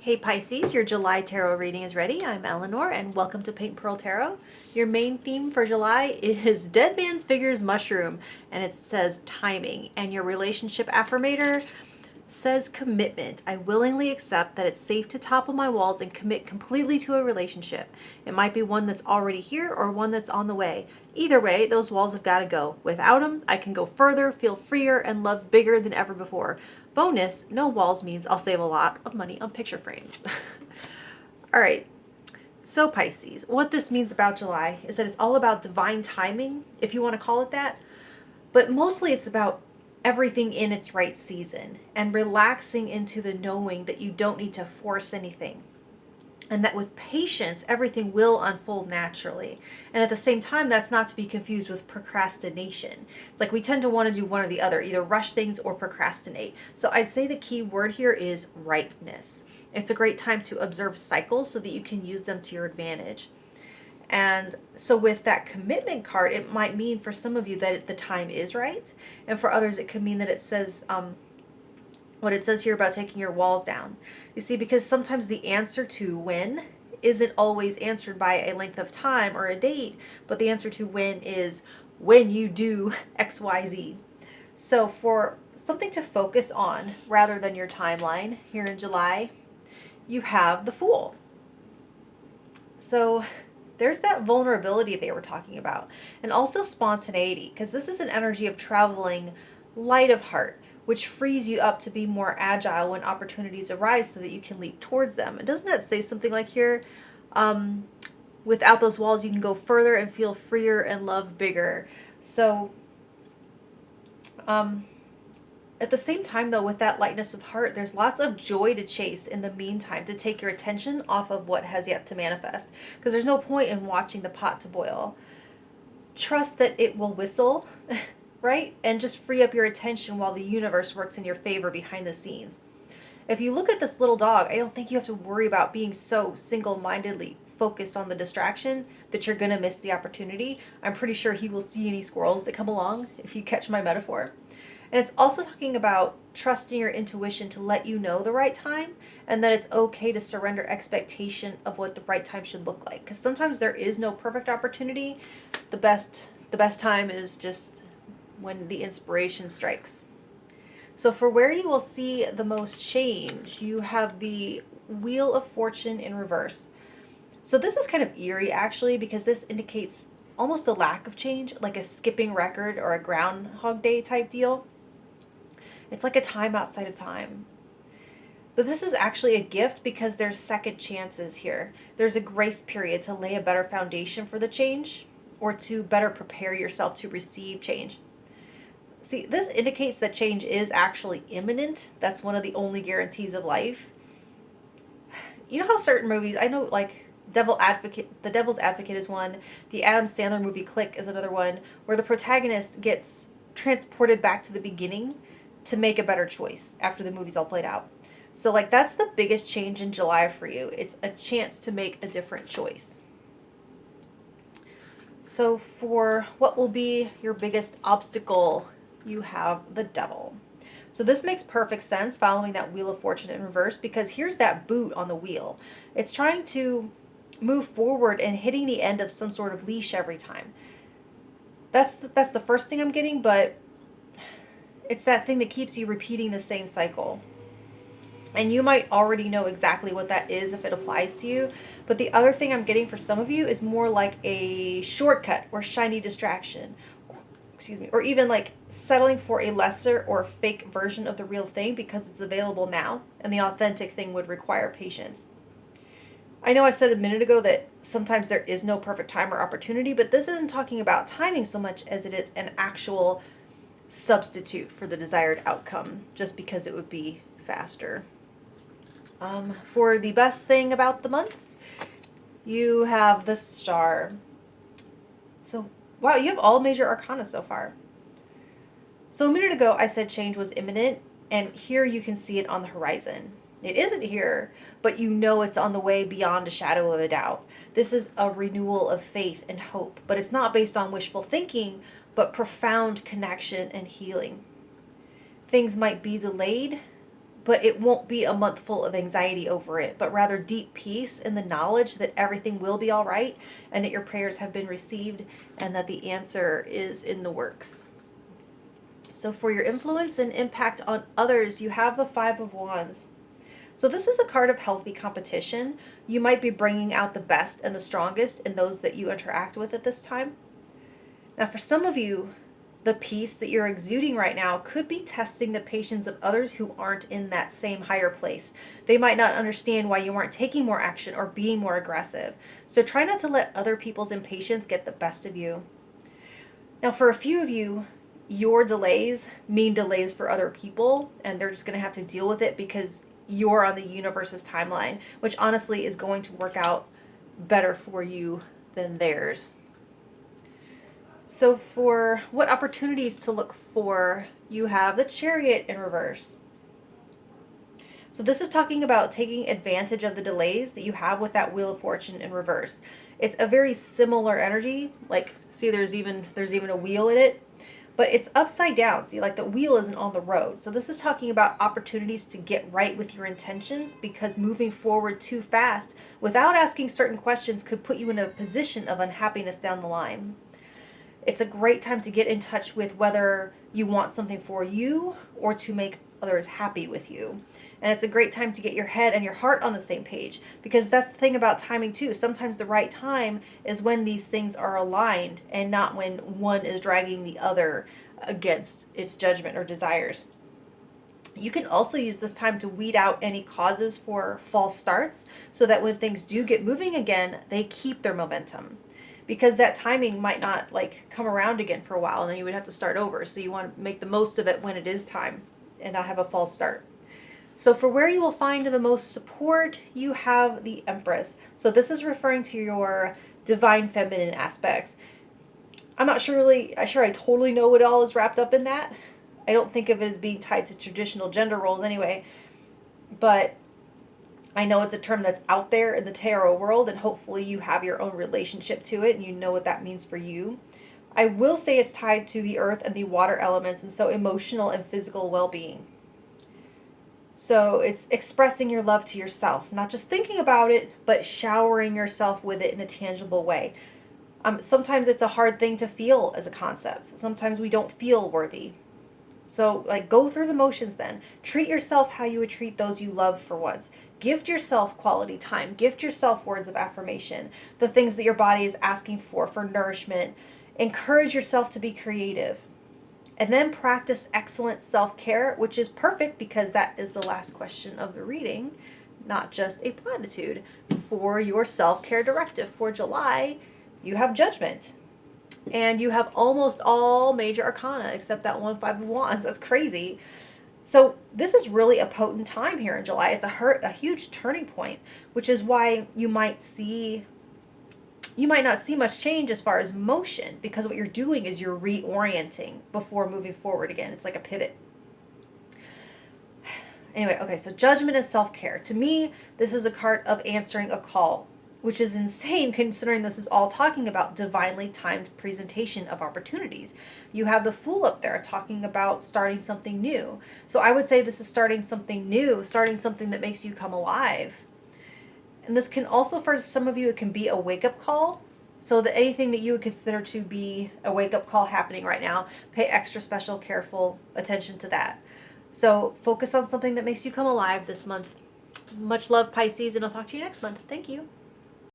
Hey Pisces, your July tarot reading is ready. I'm Eleanor and welcome to Pink Pearl Tarot. Your main theme for July is Dead Man's Figures Mushroom, and it says timing. And your relationship affirmator says commitment. I willingly accept that it's safe to topple my walls and commit completely to a relationship. It might be one that's already here or one that's on the way. Either way, those walls have got to go. Without them, I can go further, feel freer, and love bigger than ever before. Bonus, no walls means I'll save a lot of money on picture frames. All right. So Pisces, what this means about July is that it's all about divine timing, if you want to call it that. But mostly it's about everything in its right season and relaxing into the knowing that you don't need to force anything. And that with patience, everything will unfold naturally. And at the same time, that's not to be confused with procrastination. It's like we tend to want to do one or the other, either rush things or procrastinate. So I'd say the key word here is ripeness. It's a great time to observe cycles so that you can use them to your advantage. And so with that commitment card, it might mean for some of you that the time is right. And for others, it could mean that it says, what it says here about taking your walls down. You see, because sometimes the answer to when isn't always answered by a length of time or a date, but the answer to when is when you do XYZ. So for something to focus on rather than your timeline here in July, you have the Fool. So there's that vulnerability they were talking about, and also spontaneity, because this is an energy of traveling light of heart, which frees you up to be more agile when opportunities arise so that you can leap towards them. And doesn't that say something like here, without those walls you can go further and feel freer and love bigger. So at the same time though, with that lightness of heart, there's lots of joy to chase in the meantime to take your attention off of what has yet to manifest, because there's no point in watching the pot to boil. Trust that it will whistle right? And just free up your attention while the universe works in your favor behind the scenes. If you look at this little dog, I don't think you have to worry about being so single-mindedly focused on the distraction that you're going to miss the opportunity. I'm pretty sure he will see any squirrels that come along, if you catch my metaphor. And it's also talking about trusting your intuition to let you know the right time, and that it's okay to surrender expectation of what the right time should look like. Because sometimes there is no perfect opportunity. The best time is just when the inspiration strikes. So for where you will see the most change, you have the Wheel of Fortune in reverse. So this is kind of eerie actually, because this indicates almost a lack of change, like a skipping record or a Groundhog Day type deal. It's like a time outside of time. But this is actually a gift because there's second chances here. There's a grace period to lay a better foundation for the change, or to better prepare yourself to receive change. See, this indicates that change is actually imminent. That's one of the only guarantees of life. You know how certain movies, I know like The Devil's Advocate is one, the Adam Sandler movie Click is another one, where the protagonist gets transported back to the beginning to make a better choice after the movie's all played out. So like that's the biggest change in July for you. It's a chance to make a different choice. So for what will be your biggest obstacle, you have the Devil. So this makes perfect sense following that Wheel of Fortune in reverse, because here's that boot on the wheel. It's trying to move forward and hitting the end of some sort of leash every time. That's the first thing I'm getting, but it's that thing that keeps you repeating the same cycle. And you might already know exactly what that is if it applies to you. But the other thing I'm getting for some of you is more like a shortcut or shiny distraction. Or even like settling for a lesser or fake version of the real thing because it's available now, and the authentic thing would require patience. I know I said a minute ago that sometimes there is no perfect time or opportunity, but this isn't talking about timing so much as it is an actual substitute for the desired outcome, just because it would be faster. For the best thing about the month, you have the Star. So wow, you have all major arcana so far. So a minute ago, I said change was imminent, and here you can see it on the horizon. It isn't here, but you know it's on the way beyond a shadow of a doubt. This is a renewal of faith and hope, but it's not based on wishful thinking, but profound connection and healing. Things might be delayed, but it won't be a month full of anxiety over it, but rather deep peace in the knowledge that everything will be all right and that your prayers have been received and that the answer is in the works. So for your influence and impact on others, you have the Five of Wands. So this is a card of healthy competition. You might be bringing out the best and the strongest in those that you interact with at this time. Now for some of you, the peace that you're exuding right now could be testing the patience of others who aren't in that same higher place. They might not understand why you aren't taking more action or being more aggressive. So try not to let other people's impatience get the best of you. Now, for a few of you, your delays mean delays for other people, and they're just going to have to deal with it because you're on the universe's timeline, which honestly is going to work out better for you than theirs. So for what opportunities to look for, you have the Chariot in reverse. So this is talking about taking advantage of the delays that you have with that Wheel of Fortune in reverse. It's a very similar energy. Like, see, there's even a wheel in it, but it's upside down. See, like the wheel isn't on the road. So this is talking about opportunities to get right with your intentions, because moving forward too fast without asking certain questions could put you in a position of unhappiness down the line. It's a great time to get in touch with whether you want something for you or to make others happy with you. And it's a great time to get your head and your heart on the same page, because that's the thing about timing too. Sometimes the right time is when these things are aligned and not when one is dragging the other against its judgment or desires. You can also use this time to weed out any causes for false starts so that when things do get moving again, they keep their momentum. Because that timing might not like come around again for a while, and then you would have to start over. So you want to make the most of it when it is time and not have a false start. So for where you will find the most support, you have the Empress. So this is referring to your divine feminine aspects. I'm not sure I totally know what all is wrapped up in that. I don't think of it as being tied to traditional gender roles anyway, but I know it's a term that's out there in the tarot world, and hopefully you have your own relationship to it and you know what that means for you. I will say it's tied to the earth and the water elements, and so emotional and physical well-being. So it's expressing your love to yourself, not just thinking about it, but showering yourself with it in a tangible way. Sometimes it's a hard thing to feel as a concept. Sometimes we don't feel worthy. So like go through the motions then. Treat yourself how you would treat those you love for once. Gift yourself quality time. Gift yourself words of affirmation. The things that your body is asking for nourishment. Encourage yourself to be creative. And then practice excellent self-care, which is perfect because that is the last question of the reading, not just a platitude. For your self-care directive for July, you have Judgment. And you have almost all major arcana except that one Five of Wands. That's crazy. So this is really a potent time here in July. It's a huge turning point, which is why you might not see much change as far as motion, because what you're doing is you're reorienting before moving forward again. It's like a pivot. Anyway, okay, so Judgment and self-care. To me, this is a card of answering a call, which is insane considering this is all talking about divinely timed presentation of opportunities. You have the Fool up there talking about starting something new. So I would say this is starting something new, starting something that makes you come alive. And this can also, for some of you, it can be a wake-up call. So that anything that you would consider to be a wake-up call happening right now, pay extra special, careful attention to that. So focus on something that makes you come alive this month. Much love, Pisces, and I'll talk to you next month. Thank you.